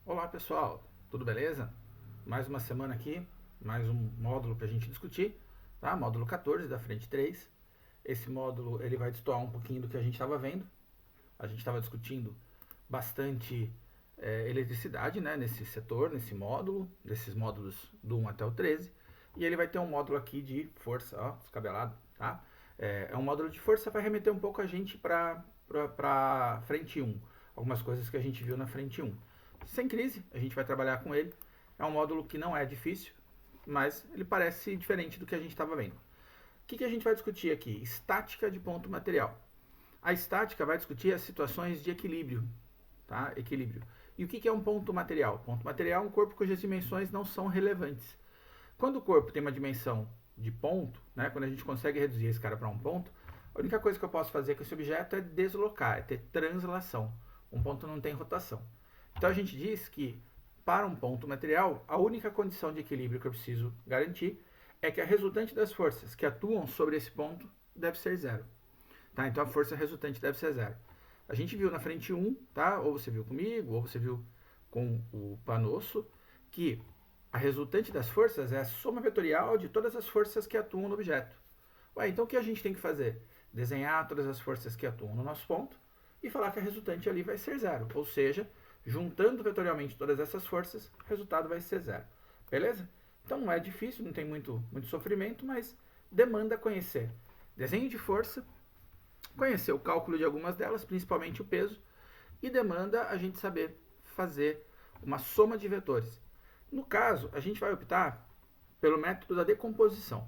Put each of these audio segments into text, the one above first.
Olá pessoal, tudo beleza? Mais uma semana aqui, mais um módulo para a gente discutir, tá? Módulo 14 da frente 3. Esse módulo ele vai destoar um pouquinho do que a gente estava vendo. A gente estava discutindo bastante eletricidade, né, nesse setor, nesse módulo, desses módulos do 1 até o 13. E ele vai ter um módulo aqui de força, ó, descabelado, tá? É um módulo de força, vai remeter um pouco a gente para frente 1. Algumas coisas que a gente viu na frente 1. Sem crise, a gente vai trabalhar com ele. É um módulo que não é difícil, mas ele parece diferente do que a gente estava vendo. O que a gente vai discutir aqui? Estática de ponto material. A estática vai discutir as situações de equilíbrio, tá? Equilíbrio. E o que é um ponto material? Ponto material é um corpo cujas dimensões não são relevantes. Quando o corpo tem uma dimensão de ponto, né, quando a gente consegue reduzir esse cara para um ponto, a única coisa que eu posso fazer com esse objeto é deslocar, é ter translação. Um ponto não tem rotação. Então a gente diz que para um ponto material, a única condição de equilíbrio que eu preciso garantir é que a resultante das forças que atuam sobre esse ponto deve ser zero. Tá? Então a força resultante deve ser zero. A gente viu na frente 1, tá? Ou você viu comigo, ou você viu com o Panosso, que a resultante das forças é a soma vetorial de todas as forças que atuam no objeto. Ué, então o que a gente tem que fazer? Desenhar todas as forças que atuam no nosso ponto e falar que a resultante ali vai ser zero. Ou seja, juntando vetorialmente todas essas forças, o resultado vai ser zero. Beleza? Então não é difícil, não tem muito sofrimento, mas demanda conhecer desenho de força, conhecer o cálculo de algumas delas, principalmente o peso, e demanda a gente saber fazer uma soma de vetores. No caso, a gente vai optar pelo método da decomposição.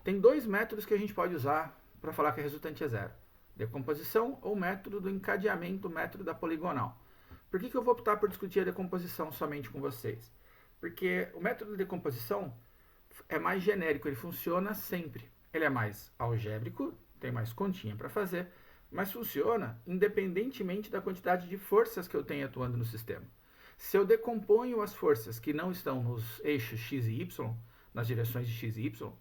Tem dois métodos que a gente pode usar para falar que a resultante é zero: decomposição ou método do encadeamento, método da poligonal. Por que eu vou optar por discutir a decomposição somente com vocês? Porque o método de decomposição é mais genérico, ele funciona sempre. Ele é mais algébrico, tem mais continha para fazer, mas funciona independentemente da quantidade de forças que eu tenho atuando no sistema. Se eu decomponho as forças que não estão nos eixos x e y, nas direções de x e y,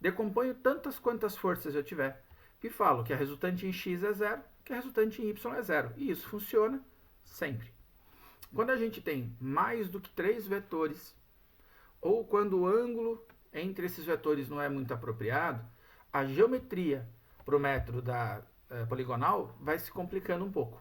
decomponho tantas quantas forças eu tiver, e falo que a resultante em x é zero, que a resultante em y é zero. E isso funciona sempre. Quando a gente tem mais do que 3 vetores, ou quando o ângulo entre esses vetores não é muito apropriado, a geometria para o método da poligonal vai se complicando um pouco.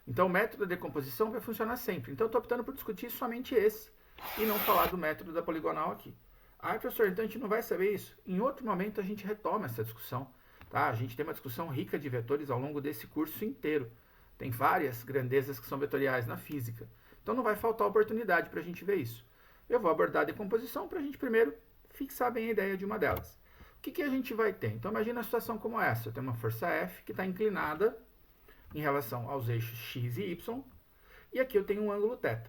Então o método da decomposição vai funcionar sempre. Então eu estou optando por discutir somente esse e não falar do método da poligonal aqui. Ah, professor, então a gente não vai saber isso? Em outro momento a gente retoma essa discussão. Tá? A gente tem uma discussão rica de vetores ao longo desse curso inteiro. Tem várias grandezas que são vetoriais na física. Então não vai faltar oportunidade para a gente ver isso. Eu vou abordar a decomposição para a gente primeiro fixar bem a ideia de uma delas. O que a gente vai ter? Então imagina a situação como essa. Eu tenho uma força F que está inclinada em relação aos eixos x e y, e aqui eu tenho um ângulo θ.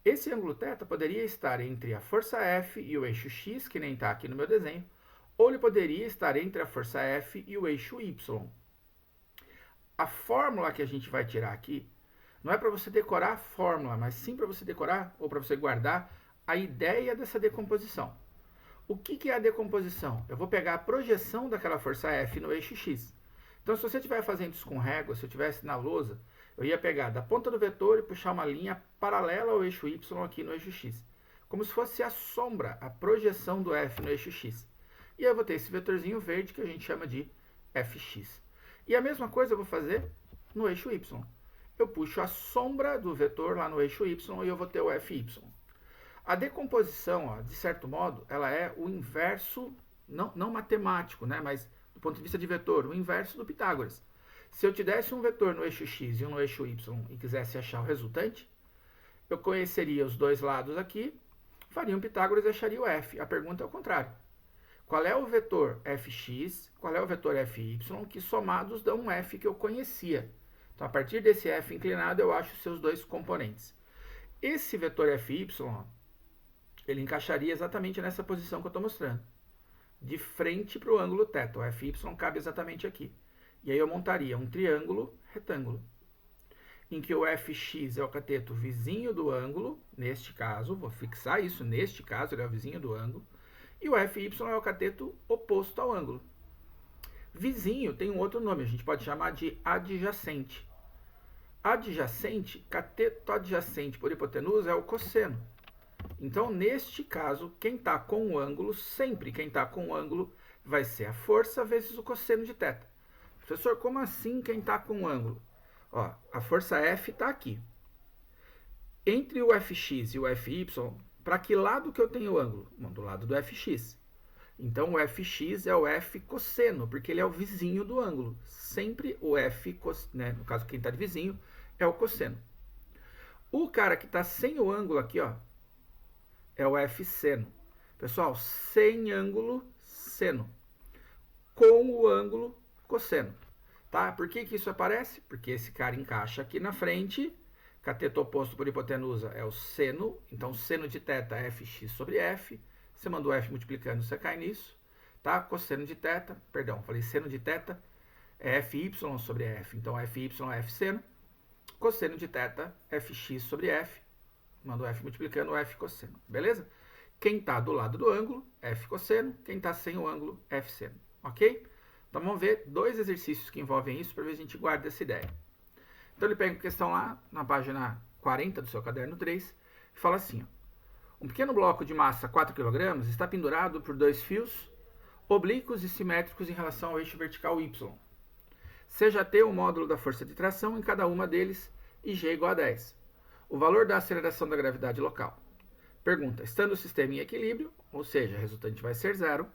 Esse ângulo θ poderia estar entre a força F e o eixo x, que nem está aqui no meu desenho, ou ele poderia estar entre a força F e o eixo y. A fórmula que a gente vai tirar aqui não é para você decorar a fórmula, mas sim para você decorar ou para você guardar a ideia dessa decomposição. O que é a decomposição? Eu vou pegar a projeção daquela força F no eixo x. Então, se você estiver fazendo isso com régua, se eu estivesse na lousa, eu ia pegar da ponta do vetor e puxar uma linha paralela ao eixo y aqui no eixo x. Como se fosse a sombra, a projeção do F no eixo x. E aí eu vou ter esse vetorzinho verde que a gente chama de fx. E a mesma coisa eu vou fazer no eixo y. Eu puxo a sombra do vetor lá no eixo y e eu vou ter o fy. A decomposição, ó, de certo modo, ela é o inverso, não matemático, né, mas do ponto de vista de vetor, o inverso do Pitágoras. Se eu te desse um vetor no eixo x e um no eixo y e quisesse achar o resultante, eu conheceria os dois lados aqui, faria um Pitágoras e acharia o f. A pergunta é o contrário. Qual é o vetor fx, qual é o vetor fy, que somados dão um f que eu conhecia. Então, a partir desse f inclinado, eu acho os seus dois componentes. Esse vetor fy, ele encaixaria exatamente nessa posição que eu estou mostrando, de frente para o ângulo θ. O fy cabe exatamente aqui. E aí eu montaria um triângulo retângulo, em que o fx é o cateto vizinho do ângulo, neste caso, vou fixar isso, neste caso ele é o vizinho do ângulo, e o fy é o cateto oposto ao ângulo. Vizinho tem um outro nome, a gente pode chamar de adjacente. adjacente, cateto adjacente por hipotenusa é o cosseno. Então, neste caso, quem está com o ângulo, sempre quem está com o ângulo, vai ser a força vezes o cosseno de θ. Professor, como assim quem está com o ângulo? Ó, a força F está aqui. Entre o Fx e o Fy, para que lado que eu tenho o ângulo? Bom, do lado do Fx. Então, o Fx é o F cosseno, porque ele é o vizinho do ângulo. Sempre o F, né, no caso, quem está de vizinho, é o cosseno. O cara que está sem o ângulo aqui, ó, é o F seno. Pessoal, sem ângulo, seno. Com o ângulo, cosseno. Tá? Por que isso aparece? Porque esse cara encaixa aqui na frente. Cateto oposto por hipotenusa é o seno. Então, seno de θ é Fx sobre F. Você mandou F multiplicando, você cai nisso. Tá? Cosseno de θ, perdão, falei seno de θ é Fy sobre F. Então, Fy é F seno. Cosseno de θ é Fx sobre F. Mandou F multiplicando, F cosseno. Beleza? Quem está do lado do ângulo, F cosseno. Quem está sem o ângulo, F seno. Ok? Então, vamos ver 2 exercícios que envolvem isso para ver se a gente guarda essa ideia. Então, ele pega a questão lá, na página 40 do seu caderno 3, e fala assim, ó. Um pequeno bloco de massa 4 kg está pendurado por 2 fios oblíquos e simétricos em relação ao eixo vertical Y. Seja T o módulo da força de tração em cada uma deles e G igual a 10. O valor da aceleração da gravidade local. Pergunta, estando o sistema em equilíbrio, ou seja, a resultante vai ser 0,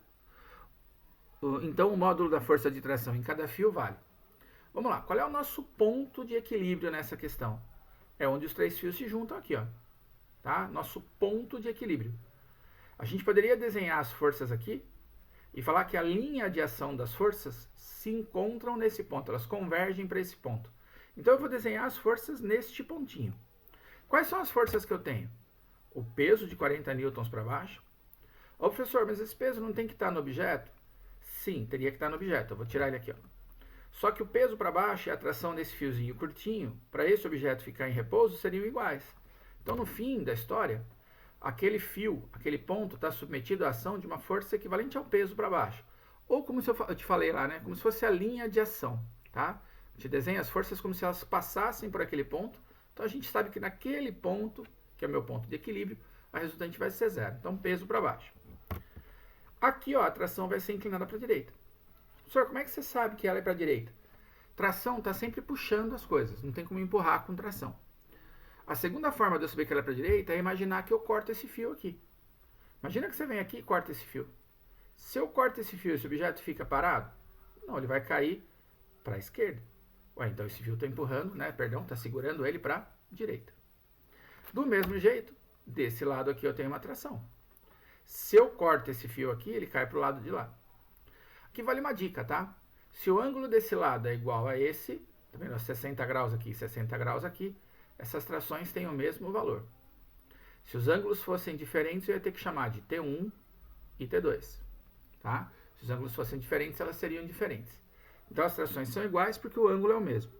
então o módulo da força de tração em cada fio vale. Vamos lá, qual é o nosso ponto de equilíbrio nessa questão? É onde os 3 fios se juntam aqui, ó. Tá? Nosso ponto de equilíbrio. A gente poderia desenhar as forças aqui e falar que a linha de ação das forças se encontram nesse ponto, elas convergem para esse ponto. Então eu vou desenhar as forças neste pontinho. Quais são as forças que eu tenho? O peso de 40 newtons para baixo. Ô professor, mas esse peso não tem que estar no objeto? Sim, teria que estar no objeto. Eu vou tirar ele aqui, ó. Só que o peso para baixo e a tração desse fiozinho curtinho, para esse objeto ficar em repouso, seriam iguais. Então, no fim da história, aquele fio, aquele ponto, está submetido à ação de uma força equivalente ao peso para baixo. Ou como eu te falei lá, né? Como se fosse a linha de ação, tá? A gente desenha as forças como se elas passassem por aquele ponto. Então, a gente sabe que naquele ponto, que é o meu ponto de equilíbrio, a resultante vai ser 0. Então, peso para baixo. Aqui, ó, a tração vai ser inclinada para a direita. Professor, como é que você sabe que ela é para a direita? Tração está sempre puxando as coisas, não tem como empurrar com tração. A segunda forma de eu saber que ela é para a direita é imaginar que eu corto esse fio aqui. Imagina que você vem aqui e corta esse fio. Se eu corto esse fio, esse objeto fica parado? Não, ele vai cair para a esquerda. Ué, então esse fio está empurrando, né? Perdão, está segurando ele para a direita. Do mesmo jeito, desse lado aqui eu tenho uma tração. Se eu corto esse fio aqui, ele cai para o lado de lá. Aqui vale uma dica, tá? Se o ângulo desse lado é igual a esse, tá vendo? 60 graus aqui, 60 graus aqui, essas trações têm o mesmo valor. Se os ângulos fossem diferentes, eu ia ter que chamar de T1 e T2, tá? Se os ângulos fossem diferentes, elas seriam diferentes. Então, as trações são iguais porque o ângulo é o mesmo.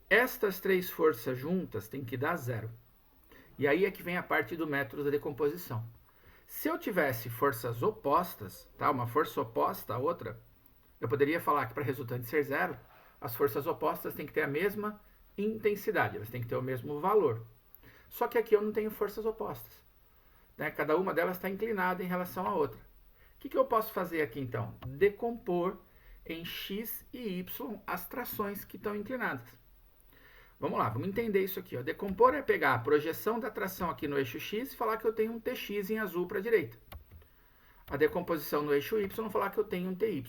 Estas 3 forças juntas têm que dar 0. E aí é que vem a parte do método da decomposição. Se eu tivesse forças opostas, tá? Uma força oposta à outra, eu poderia falar que para a resultante ser 0, as forças opostas têm que ter a mesma intensidade, elas têm que ter o mesmo valor. Só que aqui eu não tenho forças opostas, né? Cada uma delas está inclinada em relação à outra. O que eu posso fazer aqui então? Decompor em x e y as trações que estão inclinadas. Vamos lá, vamos entender isso aqui, ó. Decompor é pegar a projeção da tração aqui no eixo x e falar que eu tenho um tx em azul para a direita. A decomposição no eixo y, falar que eu tenho um ty.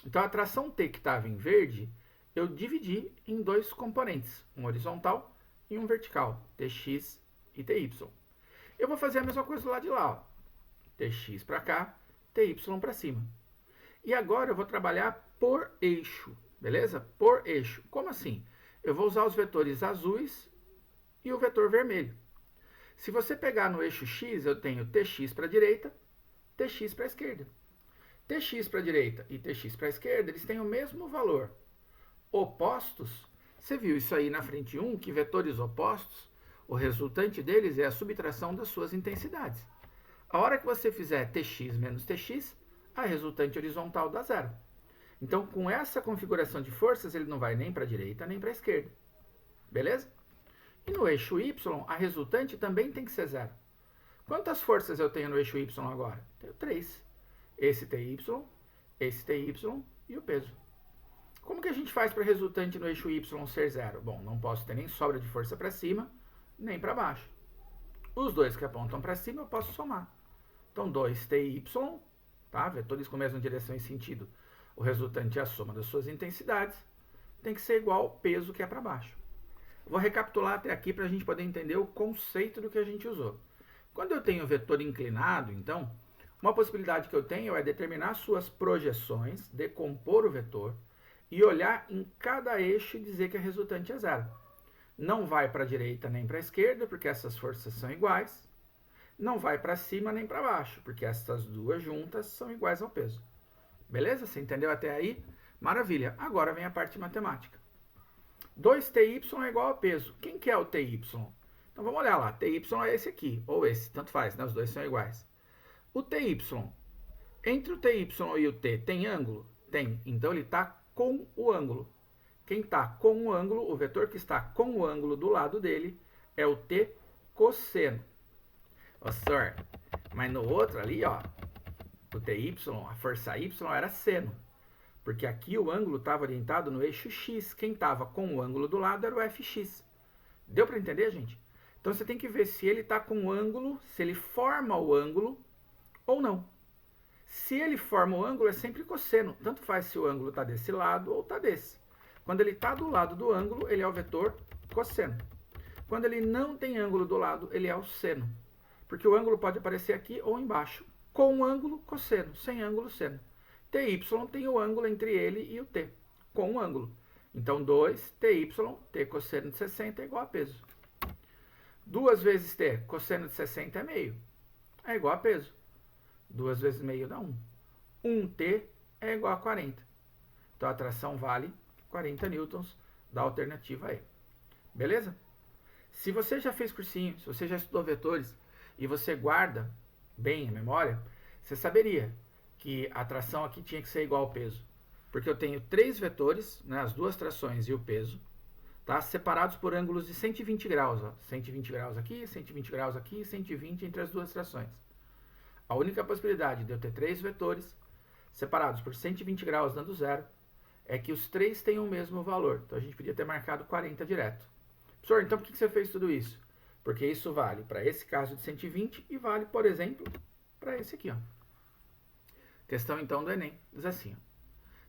Então, a tração t que estava em verde, eu dividi em 2 componentes, um horizontal e um vertical, tx e ty. Eu vou fazer a mesma coisa do lado de lá, ó. Tx para cá, ty para cima. E agora eu vou trabalhar por eixo, beleza? Por eixo. Como assim? Eu vou usar os vetores azuis e o vetor vermelho. Se você pegar no eixo x, eu tenho tx para a direita, tx para a esquerda. Tx para a direita e tx para a esquerda, eles têm o mesmo valor. Opostos, você viu isso aí na frente 1, que vetores opostos, o resultante deles é a subtração das suas intensidades. A hora que você fizer tx menos tx, a resultante horizontal dá 0. Então, com essa configuração de forças, ele não vai nem para a direita nem para a esquerda. beleza? E no eixo Y, a resultante também tem que ser zero. Quantas forças eu tenho no eixo Y agora? Tenho 3. Esse TY, esse TY e o peso. Como que a gente faz para a resultante no eixo Y ser zero? Bom, não posso ter nem sobra de força para cima, nem para baixo. Os dois que apontam para cima eu posso somar. Então, 2TY, tá? Vetores com a mesma direção e sentido. O resultante é a soma das suas intensidades. Tem que ser igual ao peso que é para baixo. Vou recapitular até aqui para a gente poder entender o conceito do que a gente usou. Quando eu tenho vetor inclinado, então, uma possibilidade que eu tenho é determinar suas projeções, decompor o vetor e olhar em cada eixo e dizer que a resultante é zero. Não vai para a direita nem para a esquerda, porque essas forças são iguais. Não vai para cima nem para baixo, porque essas duas juntas são iguais ao peso. Beleza? Você entendeu até aí? Maravilha. Agora vem a parte matemática. 2TY é igual a peso. Quem que é o TY? Então vamos olhar lá. TY é esse aqui, ou esse, tanto faz, né? Os dois são iguais. O TY, entre o TY e o T, tem ângulo? Tem. Então ele está com o ângulo. Quem está com o ângulo, o vetor que está com o ângulo do lado dele, é o T cosseno. Ó, senhor, mas no outro ali, ó, o TY, a força Y era seno. Porque aqui o ângulo estava orientado no eixo X. Quem estava com o ângulo do lado era o FX. Deu para entender, gente? Então você tem que ver se ele está com o ângulo, se ele forma o ângulo ou não. Se ele forma o ângulo, é sempre cosseno. Tanto faz se o ângulo está desse lado ou está desse. Quando ele está do lado do ângulo, ele é o vetor cosseno. Quando ele não tem ângulo do lado, ele é o seno. Porque o ângulo pode aparecer aqui ou embaixo. Com ângulo, cosseno. Sem ângulo, seno. TY tem o ângulo entre ele e o T, com o ângulo. Então, 2TY, T cosseno de 60 é igual a peso. 2 vezes T, cosseno de 60 é meio. É igual a peso. 2 vezes meio dá 1. 1T é igual a 40. Então, a tração vale 40 newtons da alternativa E. Beleza? Se você já fez cursinho, se você já estudou vetores e você guarda bem a memória, você saberia que a tração aqui tinha que ser igual ao peso. Porque eu tenho 3 vetores, né, as duas trações e o peso, tá, separados por ângulos de 120 graus. Ó, 120 graus aqui, 120 graus aqui, 120 entre as duas trações. A única possibilidade de eu ter 3 vetores separados por 120 graus dando zero é que os 3 tenham o mesmo valor. Então a gente podia ter marcado 40 direto. Professor, então por que você fez tudo isso? Porque isso vale para esse caso de 120 e vale, por exemplo, para esse aqui, ó. Questão, então, do Enem. Diz assim, ó.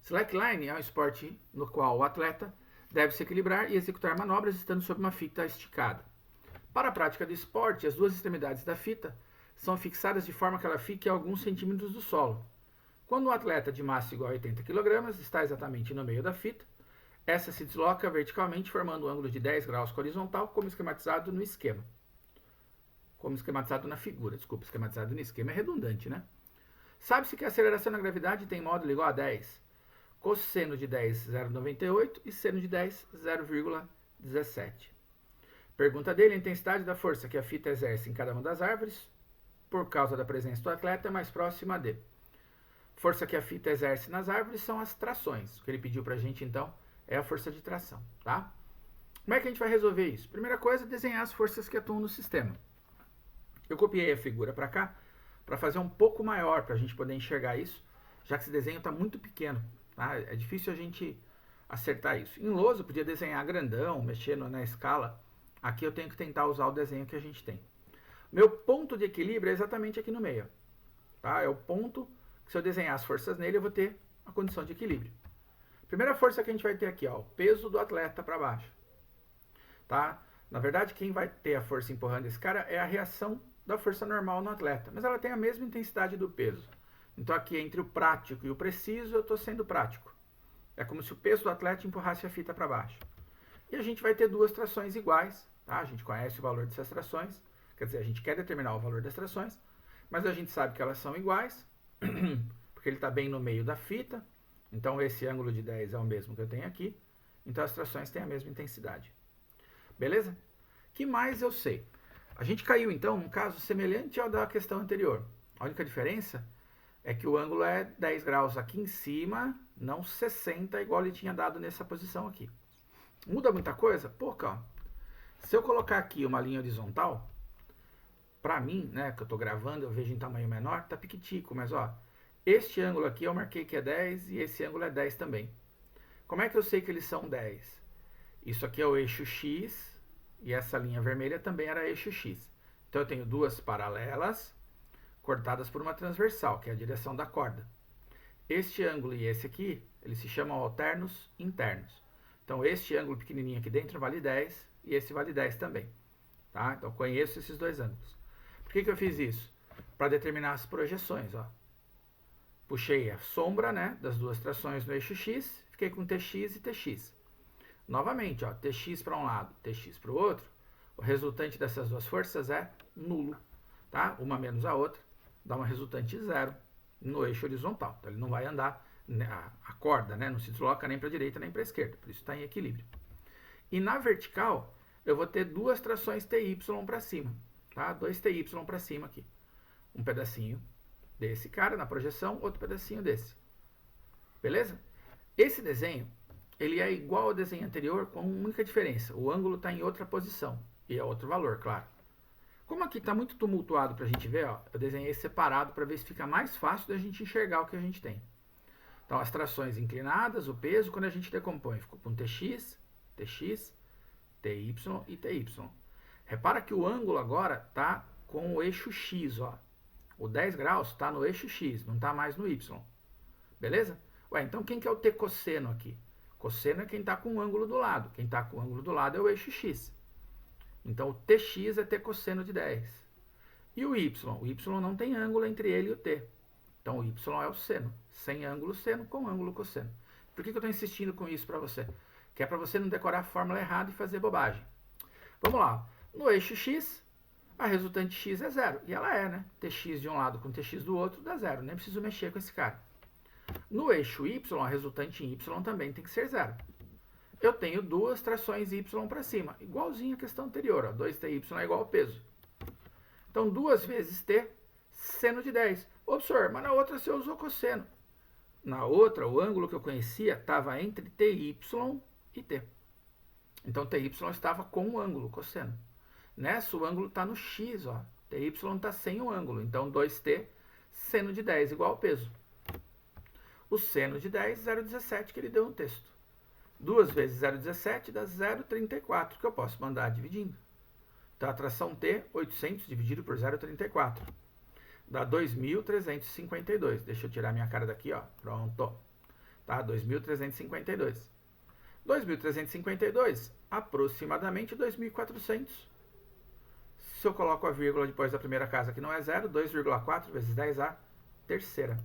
Slackline é um esporte no qual o atleta deve se equilibrar e executar manobras estando sob uma fita esticada. Para a prática do esporte, as duas extremidades da fita são fixadas de forma que ela fique a alguns centímetros do solo. Quando um atleta de massa igual a 80 kg está exatamente no meio da fita, essa se desloca verticalmente formando um ângulo de 10 graus com a horizontal, como esquematizado no esquema. Como esquematizado na figura, desculpa, esquematizado no esquema é redundante, né? Sabe-se que a aceleração na gravidade tem módulo igual a 10. Cosseno de 10, 0,98 e seno de 10, 0,17. Pergunta dele, a intensidade da força que a fita exerce em cada uma das árvores, por causa da presença do atleta, é mais próxima de. Força que a fita exerce nas árvores são as trações. O que ele pediu pra gente, então, é a força de tração, tá? Como é que a gente vai resolver isso? Primeira coisa, desenhar as forças que atuam no sistema. Eu copiei a figura para cá, para fazer um pouco maior, para a gente poder enxergar isso, já que esse desenho está muito pequeno, tá? É difícil a gente acertar isso. Em lousa eu podia desenhar grandão, mexendo na escala. Aqui eu tenho que tentar usar o desenho que a gente tem. Meu ponto de equilíbrio é exatamente aqui no meio, tá? É o ponto que, se eu desenhar as forças nele, eu vou ter a condição de equilíbrio. Primeira força que a gente vai ter aqui, ó, o peso do atleta para baixo, tá? Na verdade, quem vai ter a força empurrando esse cara é a reação da força normal no atleta, mas ela tem a mesma intensidade do peso. Então aqui entre o prático e o preciso eu estou sendo prático. É como se o peso do atleta empurrasse a fita para baixo. E a gente vai ter duas trações iguais, tá? A gente conhece o valor dessas trações, quer dizer, a gente quer determinar o valor das trações, mas a gente sabe que elas são iguais, porque ele está bem no meio da fita, então esse ângulo de 10 é o mesmo que eu tenho aqui, então as trações têm a mesma intensidade. Beleza? O que mais eu sei? A gente caiu, então, num caso semelhante ao da questão anterior. A única diferença é que o ângulo é 10 graus aqui em cima, não 60, igual ele tinha dado nessa posição aqui. Muda muita coisa? Pouca, ó. Se eu colocar aqui uma linha horizontal, pra mim, né, que eu tô gravando, eu vejo em tamanho menor, tá piquitico, mas ó, este ângulo aqui eu marquei que é 10 e esse ângulo é 10 também. Como é que eu sei que eles são 10? Isso aqui é o eixo X e essa linha vermelha também era eixo X. Então eu tenho duas paralelas cortadas por uma transversal, que é a direção da corda. Este ângulo e esse aqui, eles se chamam alternos internos. Então este ângulo pequenininho aqui dentro vale 10 e esse vale 10 também. Tá? Então eu conheço esses dois ângulos. Por que eu fiz isso? Para determinar as projeções. Ó. Puxei a sombra, né, das duas trações no eixo X, fiquei com TX e TX. Novamente, ó, TX para um lado, TX para o outro, o resultante dessas duas forças é nulo. Tá? Uma menos a outra dá uma resultante zero no eixo horizontal. Então ele não vai andar, a corda, né, não se desloca nem para a direita nem para a esquerda, por isso está em equilíbrio. E na vertical, eu vou ter duas trações TY para cima. Tá? 2TY para cima aqui. Um pedacinho desse cara na projeção, outro pedacinho desse. Beleza? Esse desenho, ele é igual ao desenho anterior com uma única diferença. O ângulo está em outra posição. E é outro valor, claro. Como aqui está muito tumultuado para a gente ver, ó, eu desenhei separado para ver se fica mais fácil da gente enxergar o que a gente tem. Então, as trações inclinadas, o peso, quando a gente decompõe, ficou com TX, TX, TY e TY. Repara que o ângulo agora está com o eixo X, ó. O 10 graus está no eixo X, não está mais no Y. Beleza? Ué, então quem que é o T cosseno aqui? Cosseno é quem está com o ângulo do lado. Quem está com o ângulo do lado é o eixo X. Então o TX é T cosseno de 10. E o Y? O Y não tem ângulo entre ele e o T. Então o Y é o seno. Sem ângulo seno com ângulo cosseno. Por que eu estou insistindo com isso para você? Que é para você não decorar a fórmula errada e fazer bobagem. Vamos lá. No eixo X, a resultante X é zero. E ela é, né? TX de um lado com TX do outro dá zero. Nem preciso mexer com esse cara. No eixo Y, a resultante em Y também tem que ser zero. Eu tenho duas trações Y para cima. Igualzinho à questão anterior. Ó, 2TY é igual ao peso. Então, 2 vezes T, seno de 10. Ô, professor, mas na outra você usou cosseno. Na outra, o ângulo que eu conhecia estava entre TY e T. Então, TY estava com o ângulo, cosseno. Nessa, o ângulo está no X, ó. TY está sem o ângulo. Então, 2T, seno de 10 igual ao peso. O seno de 10, 0,17 que ele deu no texto. 2 vezes 0,17 dá 0,34, que eu posso mandar dividindo. Então, a tração T, 800 dividido por 0,34. Dá 2.352. Deixa eu tirar minha cara daqui, ó. Pronto. Tá, 2.352. 2.352, aproximadamente 2.400. Se eu coloco a vírgula depois da primeira casa, que não é zero, 2,4 vezes 10 a terceira.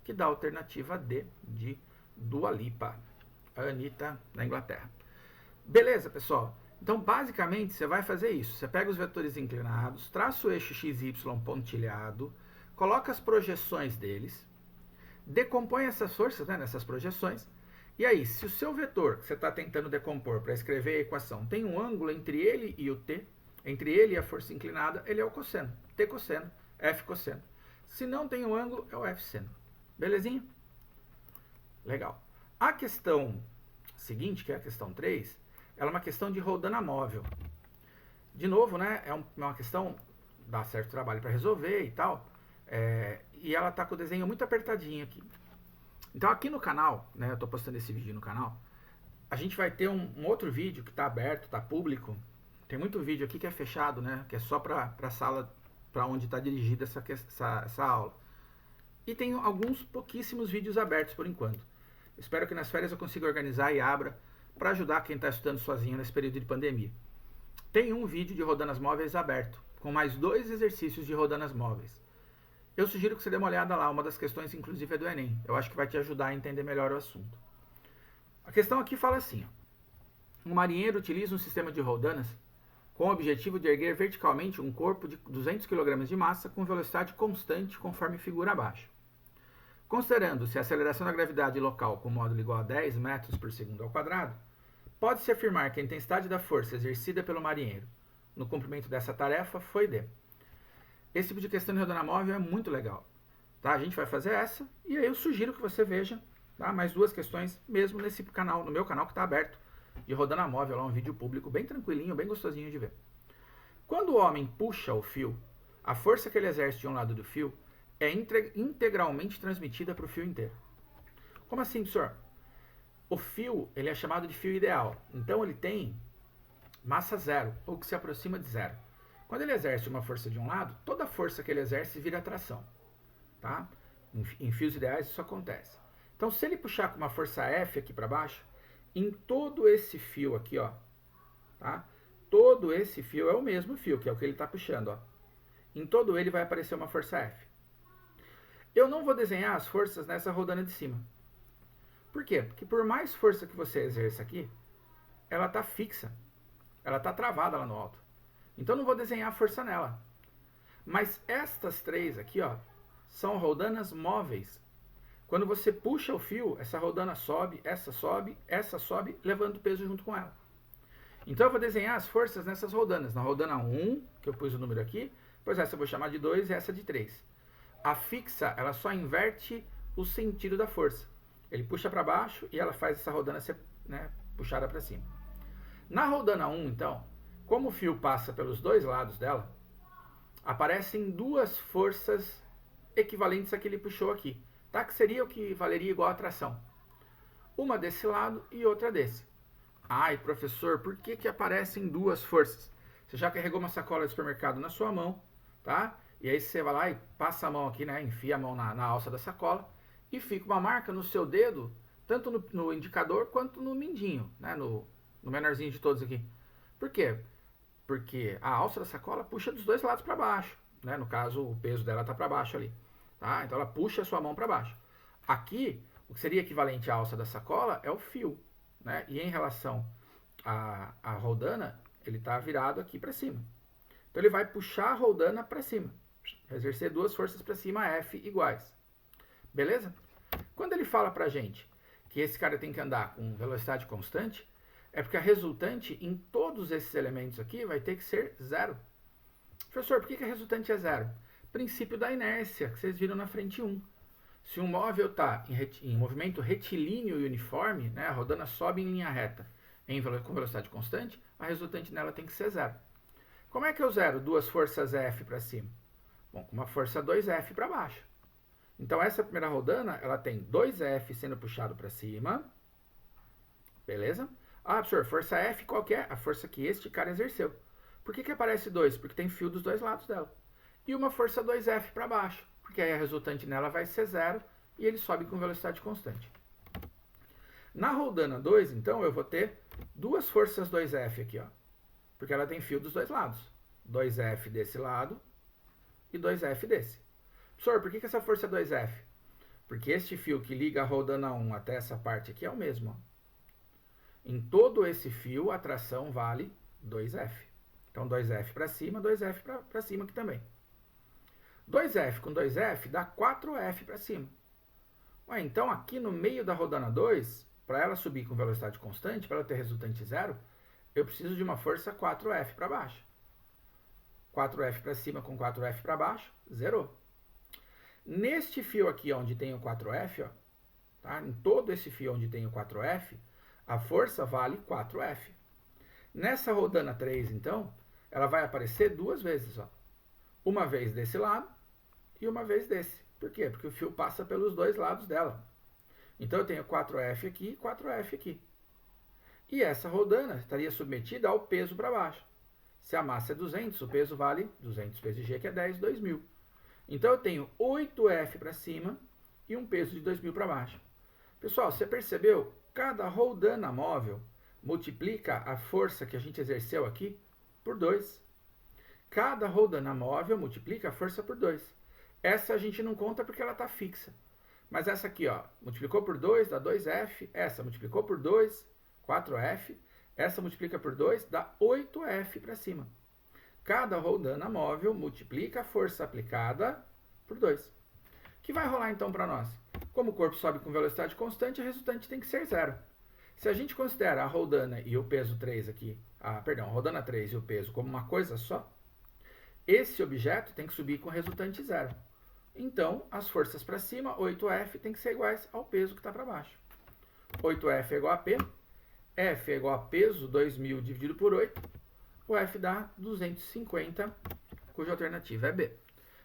Que dá a alternativa D de Dua Lipa, a Anitta, na Inglaterra. Beleza, pessoal? Então, basicamente, você vai fazer isso. Você pega os vetores inclinados, traça o eixo XY pontilhado, coloca as projeções deles, decompõe essas forças, né, nessas projeções, e aí, se o seu vetor que você está tentando decompor para escrever a equação tem um ângulo entre ele e o T, entre ele e a força inclinada, ele é o cosseno. T cosseno, F cosseno. Se não tem um ângulo, é o F seno. Belezinha? Legal. A questão seguinte, que é a questão 3, ela é uma questão de rodana móvel. De novo, né, é uma questão, dá certo trabalho para resolver e tal, e ela está com o desenho muito apertadinho aqui. Então aqui no canal, né, eu estou postando esse vídeo no canal, a gente vai ter um outro vídeo que está aberto, está público. Tem muito vídeo aqui que é fechado, né, que é só para a sala para onde está dirigida essa aula. E tem alguns pouquíssimos vídeos abertos por enquanto. Espero que nas férias eu consiga organizar e abra para ajudar quem está estudando sozinho nesse período de pandemia. Tem um vídeo de rodanas móveis aberto, com mais 2 exercícios de rodanas móveis. Eu sugiro que você dê uma olhada lá, uma das questões inclusive é do Enem. Eu acho que vai te ajudar a entender melhor o assunto. A questão aqui fala assim, ó. Um marinheiro utiliza um sistema de rodanas com o objetivo de erguer verticalmente um corpo de 200 kg de massa com velocidade constante conforme figura abaixo. Considerando-se a aceleração da gravidade local com módulo igual a 10 metros por segundo ao quadrado, pode-se afirmar que a intensidade da força exercida pelo marinheiro no cumprimento dessa tarefa foi D. Esse tipo de questão de rodana móvel é muito legal. Tá? A gente vai fazer essa e aí eu sugiro que você veja, tá, mais 2 questões mesmo nesse canal, no meu canal que está aberto. de rodana móvel, lá um vídeo público bem tranquilinho, bem gostosinho de ver. Quando o homem puxa o fio, a força que ele exerce de um lado do fio é integralmente transmitida para o fio inteiro. Como assim, professor? O fio ele é chamado de fio ideal, então ele tem massa zero, ou que se aproxima de zero. Quando ele exerce uma força de um lado, toda a força que ele exerce vira tração. Tá? Em fios ideais isso acontece. Então, se ele puxar com uma força F aqui para baixo, em todo esse fio aqui, ó, tá? Todo esse fio é o mesmo fio, que é o que ele está puxando, ó. Em todo ele vai aparecer uma força F. Eu não vou desenhar as forças nessa rodana de cima. Por quê? Porque por mais força que você exerça aqui, ela está fixa. Ela está travada lá no alto. Então, não vou desenhar a força nela. Mas estas três aqui, ó, são rodanas móveis. Quando você puxa o fio, essa rodana sobe, essa sobe, levando o peso junto com ela. Então eu vou desenhar as forças nessas rodanas. Na rodana 1, que eu pus o número aqui, pois essa eu vou chamar de 2 e essa de 3. A fixa, ela só inverte o sentido da força. Ele puxa para baixo e ela faz essa rodana ser, né, puxada para cima. Na rodana 1, então, como o fio passa pelos dois lados dela, aparecem duas forças equivalentes a que ele puxou aqui, tá? Que seria o que valeria igual a tração. Uma desse lado e outra desse. Ai, professor, por que aparecem duas forças? Você já carregou uma sacola de supermercado na sua mão, tá? E aí você vai lá e passa a mão aqui, né? Enfia a mão na alça da sacola e fica uma marca no seu dedo, tanto no indicador quanto no mindinho, né? No menorzinho de todos aqui. Por quê? Porque a alça da sacola puxa dos dois lados para baixo, né? No caso, o peso dela está para baixo ali, tá? Então ela puxa a sua mão para baixo. Aqui, o que seria equivalente à alça da sacola é o fio, né? E em relação à rodana, ele está virado aqui para cima. Então ele vai puxar a rodana para cima, exercer duas forças para cima, F iguais. Beleza? Quando ele fala para a gente que esse cara tem que andar com velocidade constante, é porque a resultante em todos esses elementos aqui vai ter que ser zero. Professor, por que a resultante é zero? Princípio da inércia, que vocês viram na frente 1. Se um móvel está em movimento retilíneo e uniforme, né, a rodana sobe em linha reta com velocidade constante, a resultante nela tem que ser zero. Como é que eu zero duas forças F para cima? Bom, com uma força 2F para baixo. Então essa primeira rodana, ela tem 2F sendo puxado para cima. Beleza? Ah, professor, força F qual que é? A força que este cara exerceu. Por que aparece 2? Porque tem fio dos dois lados dela. E uma força 2F para baixo, porque aí a resultante nela vai ser zero e ele sobe com velocidade constante. Na rodana 2, então, eu vou ter duas forças 2F aqui, ó, porque ela tem fio dos dois lados. 2F desse lado e 2F desse. Professor, por que essa força é 2F? Porque este fio que liga a rodana 1 até essa parte aqui é o mesmo, ó. Em todo esse fio, a tração vale 2F. Então, 2F para cima, 2F para cima aqui também. 2F com 2F dá 4F para cima. Ué, então, aqui no meio da rodana 2, para ela subir com velocidade constante, para ela ter resultante zero, eu preciso de uma força 4F para baixo. 4F para cima com 4F para baixo, zerou. Neste fio aqui onde tem o 4F, ó, tá? Em todo esse fio onde tem o 4F, a força vale 4F. Nessa rodana 3, então, ela vai aparecer duas vezes, ó. Uma vez desse lado e uma vez desse. Por quê? Porque o fio passa pelos dois lados dela. Então eu tenho 4F aqui e 4F aqui. E essa rodana estaria submetida ao peso para baixo. Se a massa é 200, o peso vale 200 vezes G, que é 10, 2.000. Então eu tenho 8F para cima e um peso de 2.000 para baixo. Pessoal, você percebeu? Cada rodana móvel multiplica a força que a gente exerceu aqui por 2. Cada rodana móvel multiplica a força por 2. Essa a gente não conta porque ela está fixa. Mas essa aqui, ó, multiplicou por 2, dá 2F. Essa multiplicou por 2, 4F. Essa multiplica por 2, dá 8F para cima. Cada rodana móvel multiplica a força aplicada por 2. O que vai rolar então para nós? Como o corpo sobe com velocidade constante, a resultante tem que ser zero. Se a gente considera a rodana e o peso 3 aqui, a rodana 3 e o peso como uma coisa só, esse objeto tem que subir com resultante zero. Então, as forças para cima, 8F, tem que ser iguais ao peso que está para baixo. 8F é igual a P. F é igual a peso, 2.000 dividido por 8. O F dá 250, cuja alternativa é B.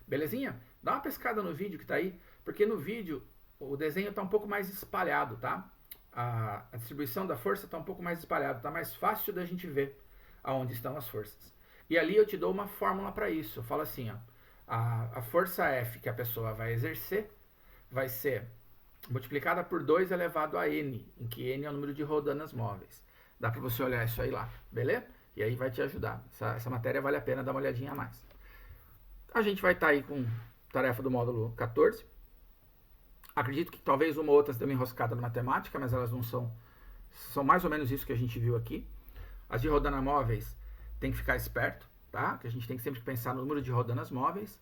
Belezinha? Dá uma pescada no vídeo que tá aí, porque no vídeo o desenho tá um pouco mais espalhado, tá? A distribuição da força tá um pouco mais espalhada, tá mais fácil da gente ver aonde estão as forças. E ali eu te dou uma fórmula para isso. Eu falo assim, ó, a força F que a pessoa vai exercer vai ser multiplicada por 2 elevado a N, em que N é o número de rodanas móveis. Dá para você olhar isso aí lá, beleza? E aí vai te ajudar. Essa matéria vale a pena dar uma olhadinha a mais. A gente vai estar aí com tarefa do módulo 14. Acredito que talvez uma ou outra dê uma enroscada na matemática, mas elas não são... São mais ou menos isso que a gente viu aqui. As de rodanas móveis tem que ficar esperto, tá? Que a gente tem que sempre pensar no número de rodanas móveis.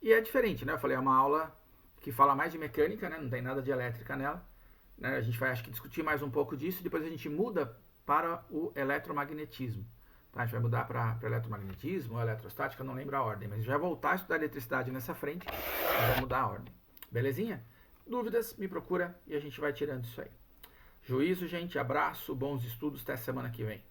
E é diferente, né? Eu falei, é uma aula que fala mais de mecânica, né? Não tem nada de elétrica nela. Né? A gente vai, acho que, discutir mais um pouco disso. Depois a gente muda para o eletromagnetismo. Tá? A gente vai mudar para eletromagnetismo ou eletrostática, não lembro a ordem. Mas já voltar a estudar eletricidade nessa frente, vai mudar a ordem. Belezinha? Dúvidas, me procura e a gente vai tirando isso aí. Juízo, gente. Abraço, bons estudos. Até semana que vem.